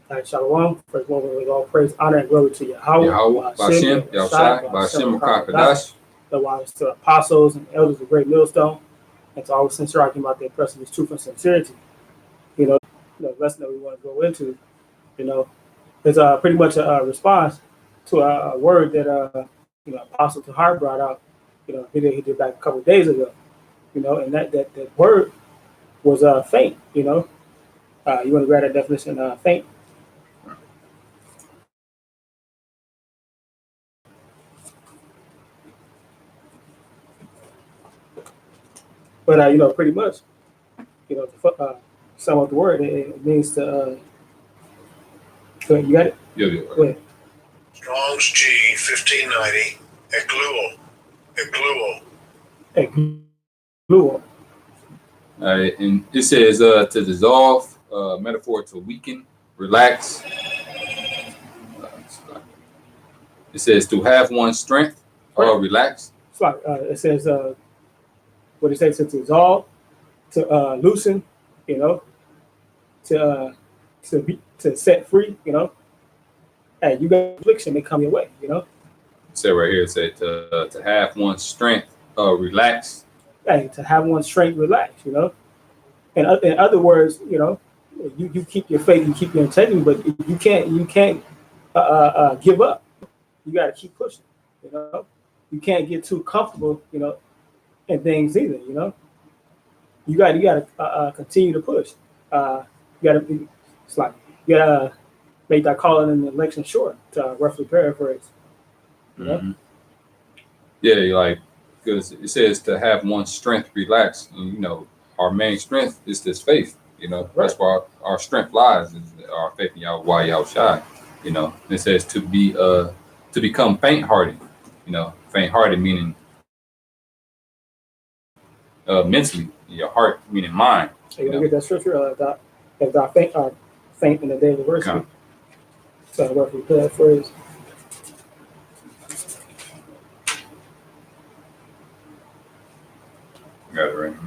Shalom. First one, we all praise, honor, and glory to Yahweh, Yahweh, Bashim, Yahushai, Bashim, Rakadash. The wise to apostles and elders of Great Millstone, and to all sincere arguing about the impressive truth and sincerity. The lesson that we want to go into, is pretty much a response to a word that Apostle Tahar brought out, a video he did back a couple of days ago, and that word was faint. You want to grab that definition, faint? But pretty much, to sum up the word, it means to. Go ahead, you got it? Yeah. Go ahead. Strong's G 1590. Egluo. And it says to dissolve, metaphor to weaken, relax. It says to have one's strength or relax. It's like it says, what it says, to dissolve, to loosen, to set free, Hey, you got affliction, they come your way, It said right here, it said to have one's strength relax. Hey, to have one's strength relax, In other words, you keep your faith, you keep your integrity, but you can't give up. You got to keep pushing, You can't get too comfortable, in things either, You got to continue to push. You got to. It's like you got to make that calling in the election short. To roughly paraphrase. Mm-hmm. Yeah, because it says to have one's strength relax, and our main strength is this faith. Right. That's where our strength lies, is our faith in Yahweh Yahushai. It says to become faint-hearted. Faint-hearted meaning mentally, your heart meaning mind. Hey, you want to get that scripture? That faint in the day of adversity. So roughly paraphrase. Got it right here.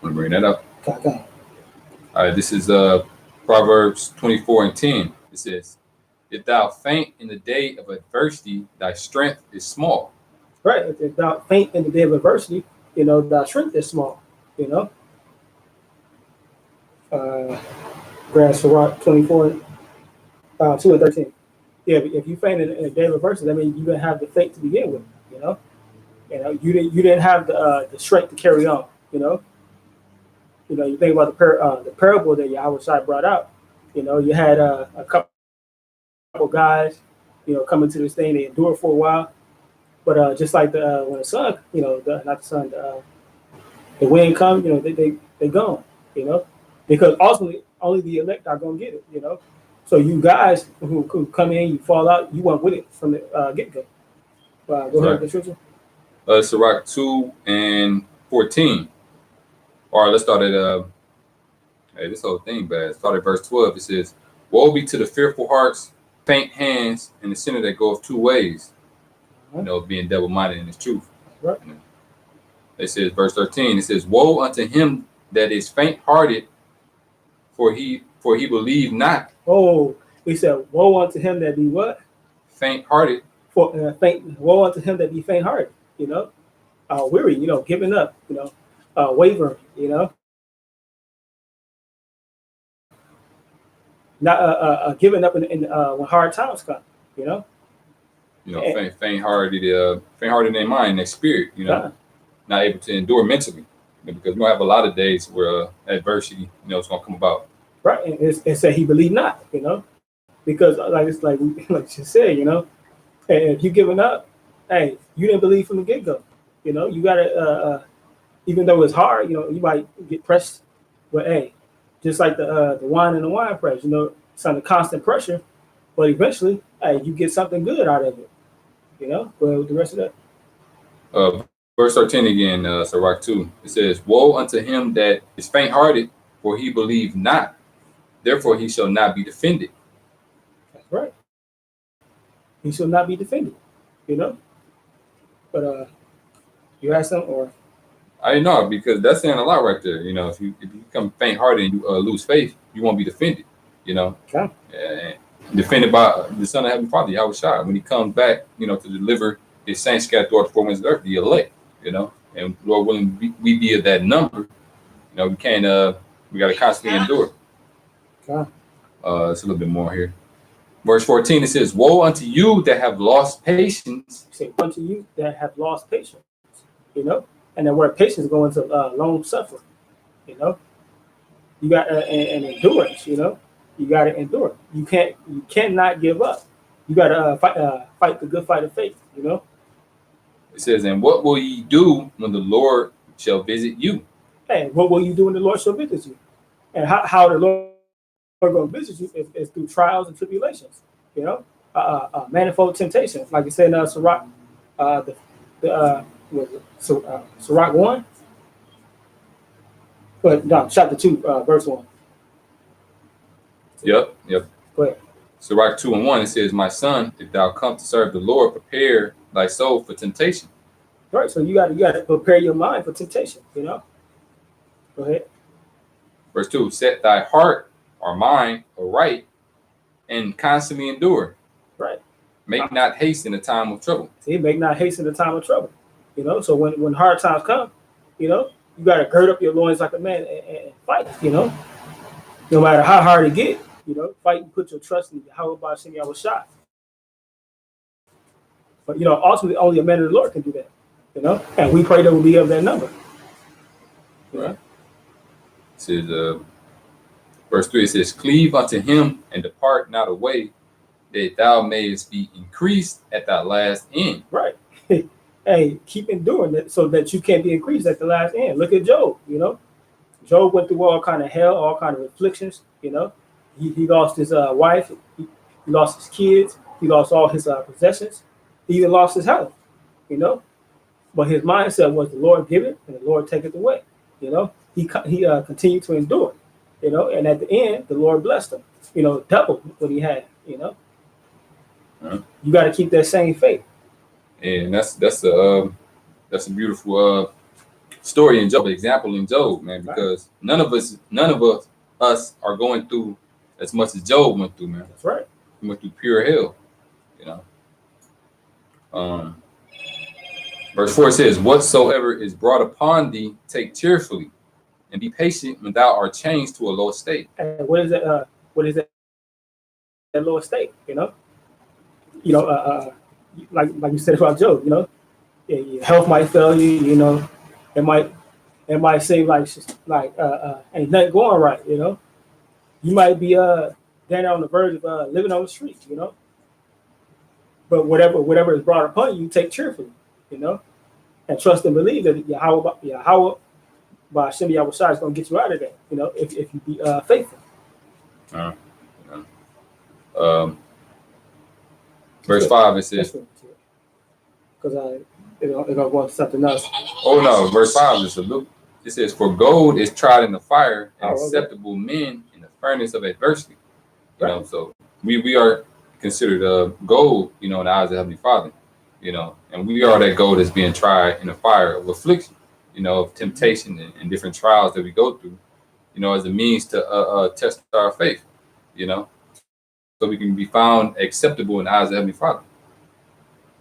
Want to bring that up? Okay. All right, this is Proverbs 24:10. It says, if thou faint in the day of adversity, thy strength is small. Right. If thou faint in the day of adversity, thy strength is small, Grass Rock 24, 2 and 13. Yeah, if you faint in a day of adversity, that means you didn't have the faith to begin with, you didn't have the strength to carry on, You think about the parable that Yahweh brought out. You had a couple guys, coming to this thing. They endure for a while, but just like when the sun, not the sun, the wind comes, they gone, because ultimately only the elect are gonna get it, So you guys who come in, you fall out, you weren't with it from the get go. Go ahead, the scripture. Sirach 2 and 14. All right, let's start at this whole thing bad. Start at verse 12. It says, woe be to the fearful hearts, faint hands, and the sinner that goeth two ways. Being double-minded in his truth. Right. It says, verse 13, it says, woe unto him that is faint-hearted, for he believe not. Oh, he said, woe unto him that be what? Faint-hearted. Woe unto him that be faint-hearted, weary, giving up, wavering, not giving up in when hard times come, faint-hearted in their mind, their spirit, not able to endure mentally, because we're gonna have a lot of days where adversity, is gonna come about. Right, and it said he believed not, because like you said, if you giving up, hey, you didn't believe from the get go, you gotta, even though it's hard, you might get pressed, but hey, just like the wine and the wine press, it's under constant pressure, but eventually, hey, you get something good out of it, Well, the rest of that. Verse 13 again, Sirach 2. It says, woe unto him that is faint-hearted, for he believe not. Therefore, he shall not be defended. That's right. He shall not be defended, But you have something, or? I didn't know, because that's saying a lot right there. If you become faint-hearted and you lose faith, you won't be defended. you know, Okay. and defended by the Son of Heavenly Father, Yahweh Shai, when he comes back, you know, to deliver his saints scattered throughout the four winds of the earth, the elect, you know, and Lord willing, we be of that number. You know, we can't, we got to constantly endure. Okay. It's a little bit more here. Verse 14, it says, "Woe unto you that have lost patience." Say, unto you that have lost patience, you know, and the word patience go into long suffering, you know. You got an endurance, you know. You got to endure. You cannot give up. You got to fight the good fight of faith, you know. It says, "And what will ye do when the Lord shall visit you?" Hey, what will you do when the Lord shall visit you? And how the Lord going to visit you is through trials and tribulations, you know, manifold temptations, like it said in Sirach, Sirach 1, but no, chapter 2, verse 1. Yep. Go ahead. Sirach 2:1, it says, "My son, if thou come to serve the Lord, prepare thy soul for temptation." Right, so you got to prepare your mind for temptation, you know. Go ahead. Verse 2, "Set thy heart or mind aright and constantly endure. Right. Make not haste in the time of trouble." See, make not haste in the time of trouble, you know. So when hard times come, you know, you got to gird up your loins like a man and fight, you know. No matter how hard it get, you know, fight and put your trust in Yahweh Ba'ashem Yahweh Shai. But, you know, ultimately only a man of the Lord can do that, you know, and we pray that we'll be of that number. Right. It says, verse 3, it says, "Cleave unto him and depart not away, that thou mayest be increased at thy last end." Right. Hey, keep enduring it so that you can be increased at the last end. Look at Job, you know. Job went through all kind of hell, all kind of afflictions, you know. He lost his wife, he lost his kids, he lost all his possessions, he even lost his health, you know. But his mindset was the Lord give it and the Lord take it away, you know. He continued to endure, you know, and at the end, the Lord blessed him, you know, double what he had, you know. You got to keep that same faith. And that's a beautiful story in Job, example in Job, man, because none of us are going through as much as Job went through, man. That's right. He went through pure hell, you know. Verse 4 says, "Whatsoever is brought upon thee, take cheerfully, and be patient when thou art changed to a low estate." And what is that? What is that? That low estate, you know. You know, like you said about Job, you know, your health might fail you, you know, it might seem like ain't nothing going right, you know. You might be down on the verge of living on the street, you know. But whatever is brought upon you, take cheerfully, you know, and trust and believe that Yahweh Ba'ashem Yahweh Shai is going to get you out of that, you know, if you be faithful. Verse 5, it says, because it'll go into something else. Oh no, verse 5 is a look. It says, "For gold is tried in the fire, and acceptable men in the furnace of adversity." You know, so we are considered gold, you know, in the eyes of Heavenly Father, you know, and we are that gold that's being tried in the fire of affliction, you know, of temptation and different trials that we go through, you know, as a means to test our faith, you know, so we can be found acceptable in the eyes of Heavenly Father,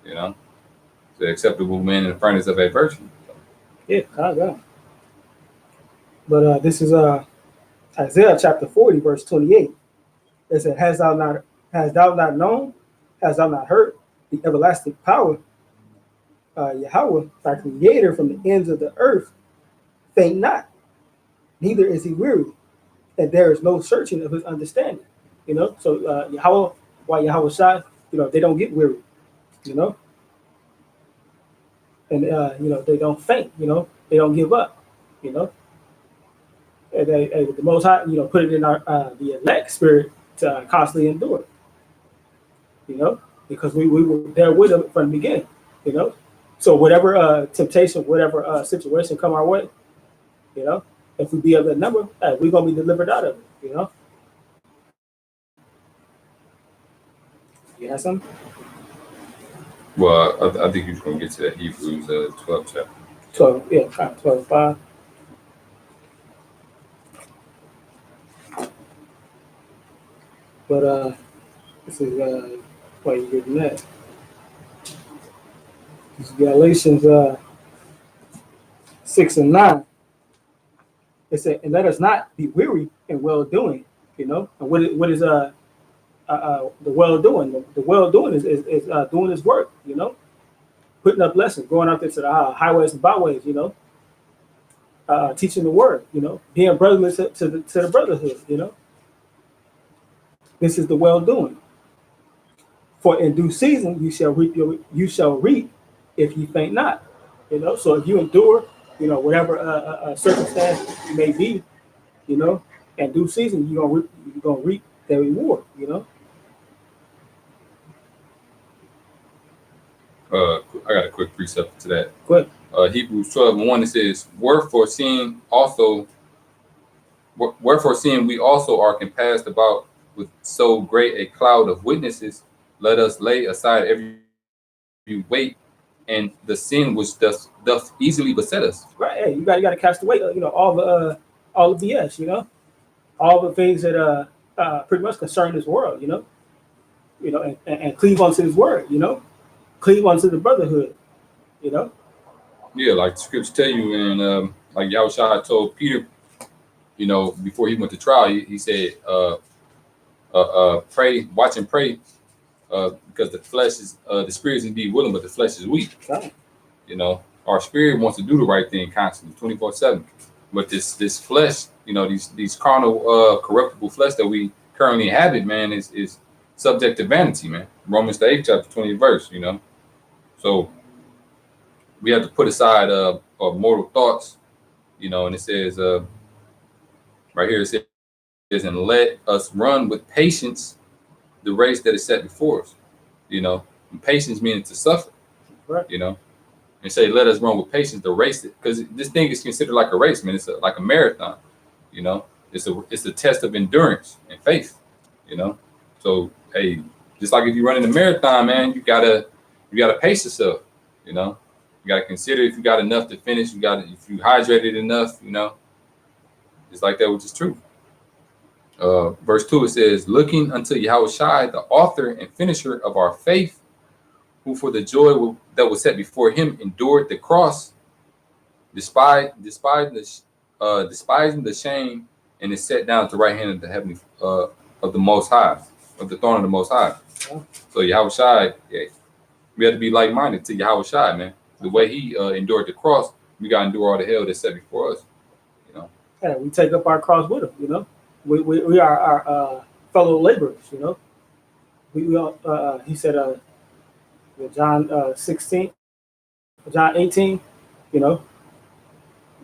you know, the acceptable man in the furnace of adversity. Yeah, I got. But this is Isaiah chapter 40, verse 28. It said, hast thou not known, hast thou not heard the everlasting power, Yahweh, thy creator from the ends of the earth, faint not, neither is he weary, and there is no searching of his understanding. You know, so Yahweh Shai, you know, they don't get weary, you know, and you know, they don't faint, you know, they don't give up, you know. And the Most High, you know, put it in our the elect spirit to constantly endure, you know, because we were there with them from the beginning, you know. So whatever temptation, whatever situation come our way, you know, if we be of that number, we're gonna be delivered out of it, you know. You have something? Well, I think you're going to get to that Hebrews 12 chapter. 12, yeah, 12:5. But this is why you getting that. This is Galatians 6 and 9. It said, and let us not be weary in well doing. You know, and what is the well doing? The well doing is doing his work. You know, putting up lessons, going out there to the highways and byways. You know, teaching the word. You know, being brotherly to the brotherhood. You know, this is the well doing. For in due season you shall reap if you faint not. You know, so if you endure, you know, whatever circumstance you may be, you know, in due season you're gonna reap the reward. You know. I got a quick precept to that. Go ahead. Hebrews 12:1, it says, wherefore seeing we also are compassed about with so great a cloud of witnesses, let us lay aside every weight and the sin which doth easily beset us. Right. Hey, you got to cast away, you know, all the BS, you know, all the things that pretty much concern this world, you know, and cleave onto His word, you know, cleave onto the brotherhood, you know. Yeah, like the scriptures tell you, and like Yahushua told Peter, you know, before he went to trial, he said, pray, watch and pray, because the flesh is, the spirit is indeed willing, but the flesh is weak. Right. You know, our spirit wants to do the right thing constantly, 24/7. But this flesh, you know, these carnal, corruptible flesh that we currently inhabit, man, is subject to vanity, man. Romans the 8th chapter 20th verse, you know. So we have to put aside mortal thoughts, you know, and it says right here, it says, and let us run with patience the race that is set before us, you know. And patience meaning to suffer, Right. you know. And say, let us run with patience the race, because this thing is considered like a race, man. It's like a marathon, you know. It's a test of endurance and faith, you know. So hey, just like if you're running a marathon, man, you gotta pace yourself, you know. You gotta consider if you got enough to finish. If you hydrated enough, you know. It's like that, which is true. Verse 2, it says, looking unto Yahushua, the author and finisher of our faith, who for the joy that was set before him endured the cross, despising the shame, and is set down at the right hand of the heavenly of the Most High, of the throne of the Most High. Yeah. So Yahushua, yeah, we have to be like-minded to Yahushua, man. The way he endured the cross, we got to endure all the hell that's set before us, you know. Yeah, we take up our cross with Him, you know. We are our fellow laborers, you know. We all, he said, John 16, John 18, you know.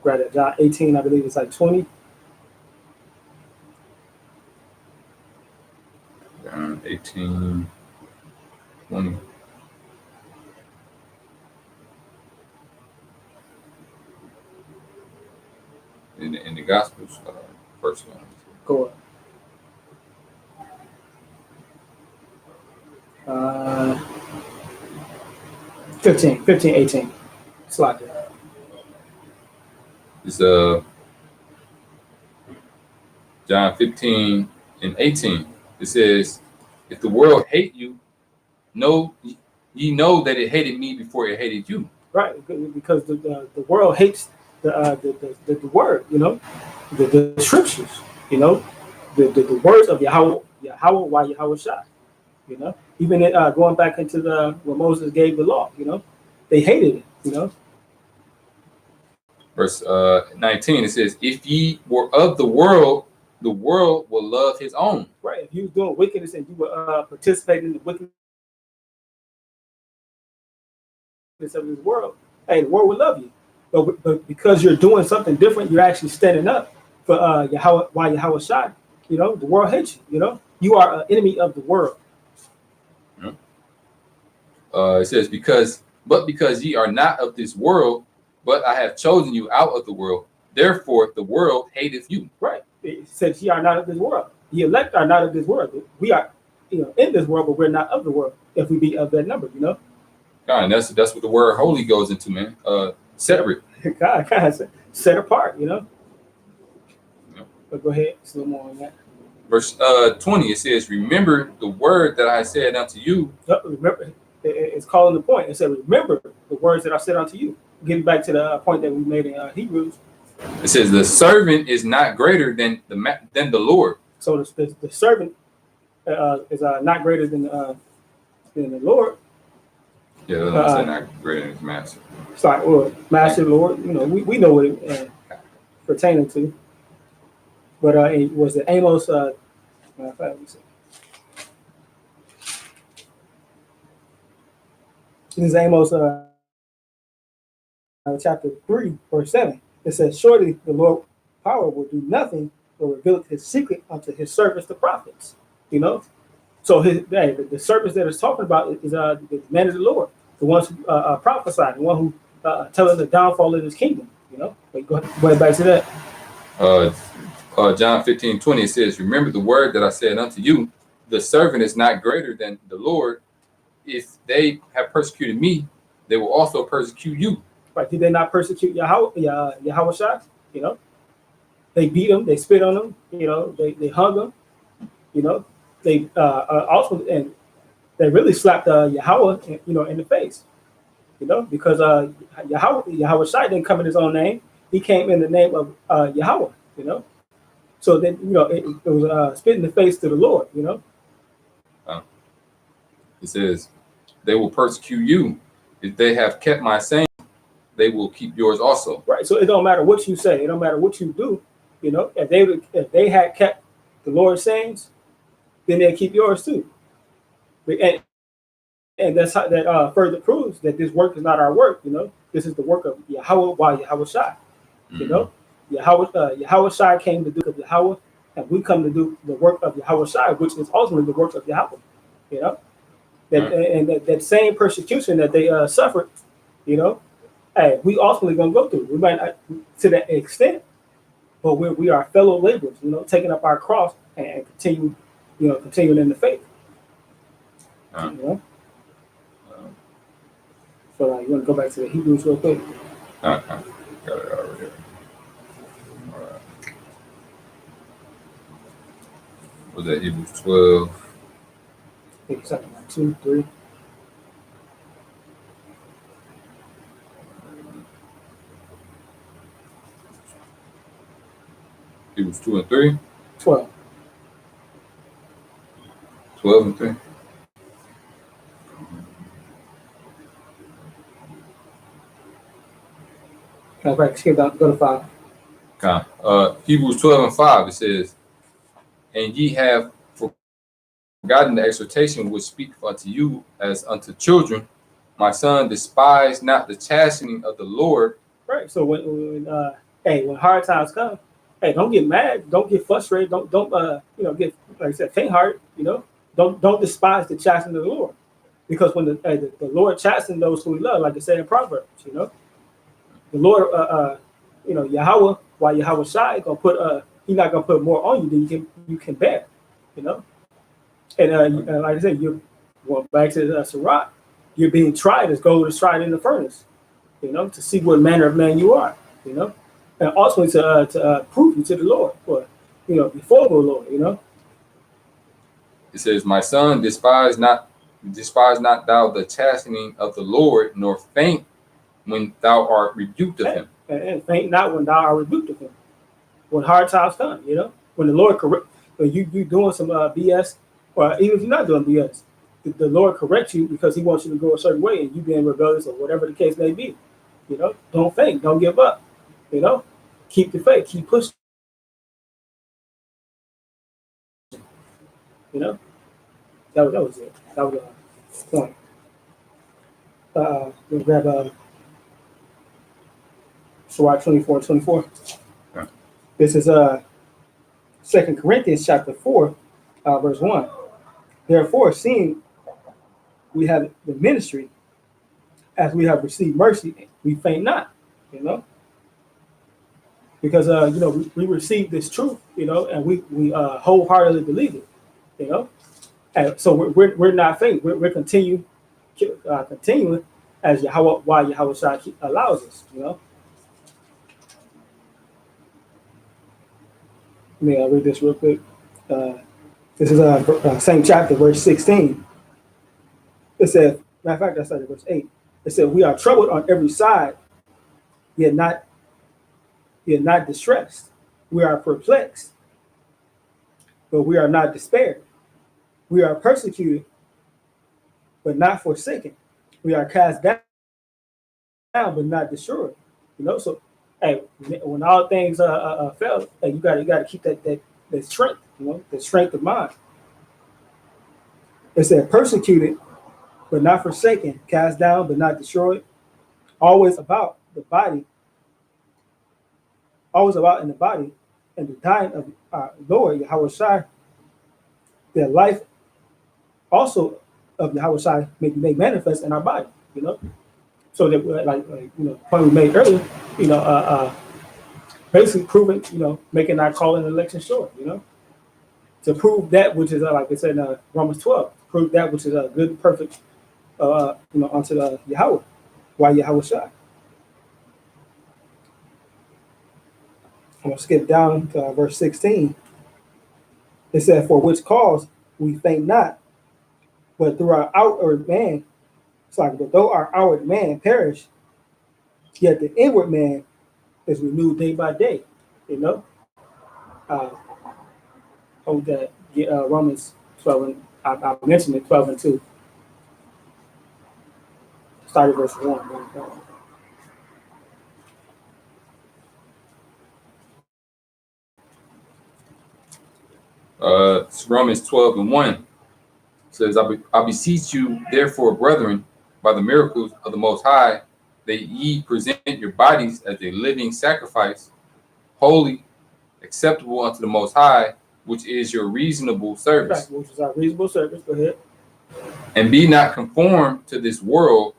Grab it, John 18, I believe it's like 20. John 18, 20. In the Gospels, first one. Go on. 15, 18. Slide there. It's John 15 and 18. It says, if the world hate you, ye know that it hated me before it hated you. Right, because the world hates the word, you know, the scriptures, you know, the words of Yahweh, why Yahweh shot, you know, even going back into when Moses gave the law, you know, they hated it, you know. Verse 19, it says, if ye were of the world will love his own. Right, if you was doing wickedness and you were participating in the wickedness of this world, hey, the world will love you. But because you're doing something different, you're actually standing up for why Yahweh shot. You know, the world hates you. You know, you are an enemy of the world. Yeah. It says, because ye are not of this world, but I have chosen you out of the world. Therefore, the world hateth you. Right. It says ye are not of this world. The elect are not of this world. We are, you know, in this world, but we're not of the world. If we be of that number, you know. God, and that's what the word holy goes into, man. Separate. God, set apart, you know. Yeah. But go ahead, slow more on that. Verse 20, it says, remember the word that I said unto you. Remember, it's calling the point. It said, remember the words that I said unto you. Getting back to the point that we made in Hebrews. It says the servant is not greater than the Lord. So the servant is not greater than the Lord. Yeah, that's not greater than his master. Sorry, well, master, Lord. You know, we know what it pertaining to. But it was the Amos. This is Amos chapter 3, verse 7. It says, surely the Lord power will do nothing but reveal his secret unto his servants, the prophets. You know? So the servants that it's talking about is the man of the Lord, the ones who prophesy, the one who tell us the downfall of his kingdom. You know? Wait, go ahead back to that. John 15:20, it says, remember the word that I said unto you, the servant is not greater than the Lord. If they have persecuted me, they will also persecute you. Right? Did they not persecute Yahweh Shai? You know, they beat him, they spit on him. You know, they hung him. You know, they also and they really slapped Yahweh, you know, in the face. You know, because Yahweh Shai didn't come in his own name; he came in the name of Yahweh. You know, so then you know it was spit in the face to the Lord. You know, it says they will persecute you if they have kept my saying. They will keep yours also. Right. So it don't matter what you say. It don't matter what you do. You know, if they had kept the Lord's sayings, then they keep yours too. And that's how that further proves that this work is not our work. You know, this is the work of Yahweh by Yahweh Shai. You know, Yahweh Shai came to do of Yahweh, and we come to do the work of Yahweh Shai, which is ultimately the work of Yahweh. You know, that same persecution that they suffered. You know. Hey, we ultimately gonna go through. We might not to that extent, but we are fellow laborers, you know, taking up our cross and continuing in the faith. You know? So you want to go back to the Hebrews real quick? Got it already. All right. Was that Hebrews 12? I think it's something like 2, 3. Hebrews 2 and 3? 12. 12 and 3. Skip down, go to 5. Okay. Hebrews 12 and 5, it says, and ye have forgotten the exhortation which speaketh unto you as unto children. My son, despise not the chastening of the Lord. Right. So when hard times come, hey, don't get mad, don't get frustrated, don't get, like I said, faint-hearted. You know, don't despise the chastening of the Lord, because when the Lord chastens those who He loves, like it said in Proverbs, you know, the Lord, Yahweh, while Yahweh Shai gonna put He's not gonna put more on you than you can bear, you know, and like I said, you're back to Sirach, you're being tried as gold is tried in the furnace, you know, to see what manner of man you are, you know. And ultimately to prove you to the Lord, or before the Lord, you know. It says, "My son, despise not thou the chastening of the Lord, nor faint when thou art rebuked of him." And faint not when thou art rebuked of him. When hard times come, you know, when the Lord when you doing some BS, or even if you're not doing BS, the Lord corrects you because He wants you to go a certain way, and you being rebellious or whatever the case may be. You know, don't faint, don't give up. You know, keep the faith, keep pushing. You know, that was it. That was the point. We'll grab Sirach 24:24. Yeah. This is 2 Corinthians chapter 4, verse 1. Therefore, seeing we have the ministry, as we have received mercy, we faint not. You know. Because we received this truth, you know, and we wholeheartedly believe it, you know, and so we're not faint. We're continuing as Yahweh Shai allows us, you know. Let me read this real quick. This is same chapter, verse 16. It said, matter of fact, I started verse 8. It said, we are troubled on every side, yet not distressed. We are perplexed, but we are not despaired. We are persecuted, but not forsaken. We are cast down, but not destroyed. You know, so hey, when all things fail, hey, you got to keep that strength. You know, the strength of mind. It said persecuted, but not forsaken, cast down, but not destroyed. Always about the body, always about in the body, and the dying of our Lord Yahweh Shai, their life also of Yahweh Shai may be made manifest in our body. You know, so that like you know, point we made earlier. You know, basically proving, you know, making our calling and election sure. You know, to prove that which is like I said in Romans 12, prove that which is good and perfect. You know, unto Yahweh, why Yahweh Shai. I'm gonna skip down to verse 16. It said, "For which cause we faint not, but through our outward man, it's like, but though our outward man perish, yet the inward man is renewed day by day." You know, hold that. Romans 12, and I mentioned it, 12 and 2. Started verse 1. It's Romans 12 and 1. It says, I beseech you, therefore, brethren, by the miracles of the Most High, that ye present your bodies as a living sacrifice, holy, acceptable unto the Most High, which is your reasonable service. Right, which is our reasonable service. Go ahead. And be not conformed to this world,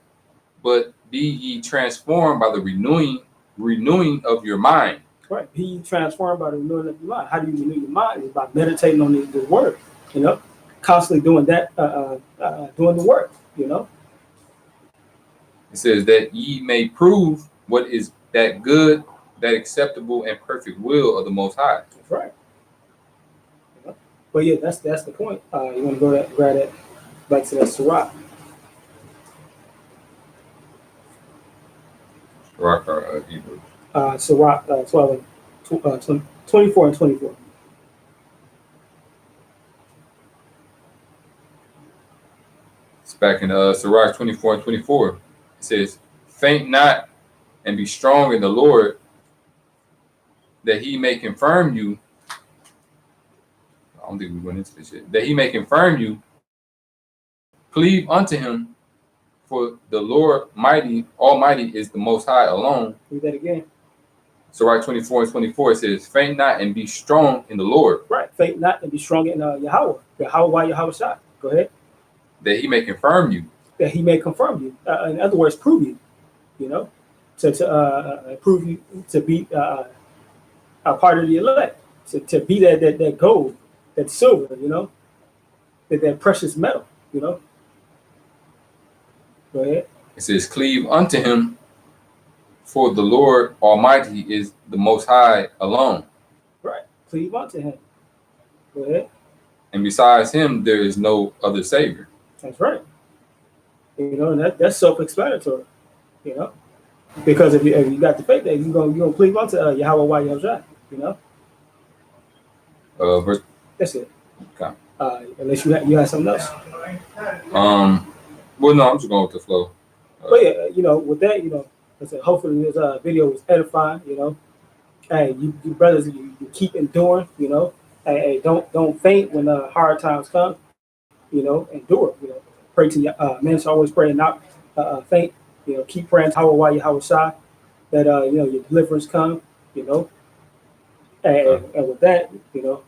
but be ye transformed by the renewing of your mind. Right. Be transformed by the renewing of your mind. How do you renew your mind? Is by meditating on the word, you know, constantly doing that, doing the work, you know. It says that ye may prove what is that good, that acceptable and perfect will of the Most High. That's right. You know? But yeah, that's the point. You want to go grab that back to that Sirach. Sirach or Hebrew. Sirach 12 and 24 and 24. It's back in Sirach 24 and 24. It says, faint not and be strong in the Lord, that he may confirm you. I don't think we went into this yet. That he may confirm you. Cleave unto him, for the Lord Almighty is the Most High alone. Read that again. Sirach 24 and 24, it says, faint not and be strong in the Lord. Right. Faint not and be strong in Yahweh. Yahweh, why Yahweh Shai? Go ahead. That he may confirm you. That he may confirm you. In other words, prove you. You know, to prove you to be a part of the elect. To be that gold, that silver. You know, that precious metal. You know. Go ahead. It says, cleave unto him, for the Lord Almighty is the Most High alone. Right. Cleave unto him. Go ahead. And besides him, there is no other Savior. That's right. You know, and that's self-explanatory. You know, because if you got the faith that you're gonna cleave unto Yahweh, why Yahweh, you know. That's it. Okay. Unless you have something else. Well, no, I'm just going with the flow. But yeah, you know, with that, you know, I said, hopefully this video was edifying. You know, hey, you brothers, you keep enduring. You know, hey, don't faint when hard times come. You know, endure. You know, pray to men should always pray and not faint. You know, keep praying to Yahweh Shai that you know your deliverance come. You know, and with that, you know,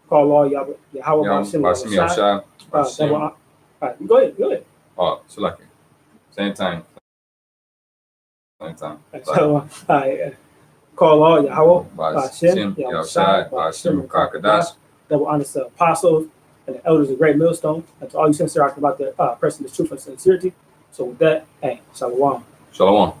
call all Yahweh Bashim Yahshai. All right, go ahead. Oh, Shalaki. Same time. So, call all Yahweh, Bashim Yahshai, Bashim Kakadash. That will honor the apostles and the elders of Great Millstone, and to all you sincere about the person, the truth, and sincerity. So with that, hey, Shalom. Shalom.